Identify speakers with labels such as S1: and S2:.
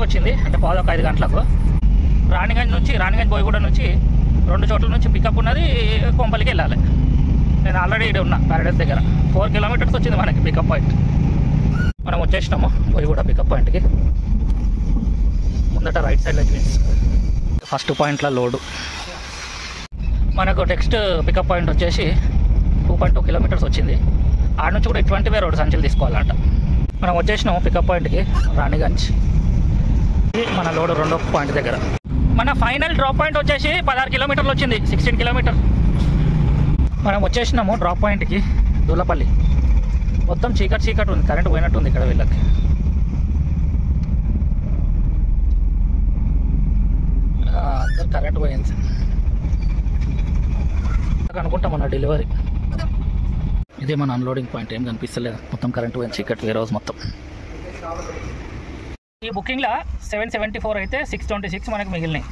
S1: టైంకి వచ్చింది, అంటే 4:05 గంటలకు. రాణిగంజ్ బోయగూడ నుంచి 2 చోట్ల నుంచి పికప్ ఉన్నది, కొంపల్లికి వెళ్ళాలి. నేను ఆల్రెడీ ఇక్కడ ఉన్నా ప్యారడైస్ దగ్గర. 4 కిలోమీటర్స్ వచ్చింది మనకి పికప్ పాయింట్. మనం వచ్చేసినాము బోయగూడ పికప్ పాయింట్కి. ముందట రైట్ సైడ్లో ట్విన్స్. ఫస్ట్ పాయింట్లో లోడు. మనకు నెక్స్ట్ పికప్ పాయింట్ వచ్చేసి 2.2 కిలోమీటర్స్ వచ్చింది. ఆడ నుంచి కూడా ఇటువంటివే రోడ్ సంచులు తీసుకోవాలంట. మనం వచ్చేసినాము పికప్ పాయింట్కి రాణిగంజ్. మన లోడు 2వ పాయింట్ దగ్గర. మన ఫైనల్ డ్రాప్ పాయింట్ వచ్చేసి 16 కిలోమీటర్లు వచ్చింది, 16 కిలోమీటర్. మనం వచ్చేసినాము డ్రాప్ పాయింట్కి దూలపల్లి. మొత్తం చీకటి ఉంది, కరెంట్ పోయినట్టుంది ఇక్కడ వీళ్ళకి. అందరు కరెంట్ పోయింది అనుకుంటా. మన డెలివరీ ఇదే మన అన్లోడింగ్ పాయింట్. ఏం కనిపిస్తలేదు, మొత్తం కరెంట్ పోయింది, చీకటి వేరే రోజు మొత్తం. ఈ బుకింగ్లో 774 అయితే 626 మనకు మిగిలినాయి.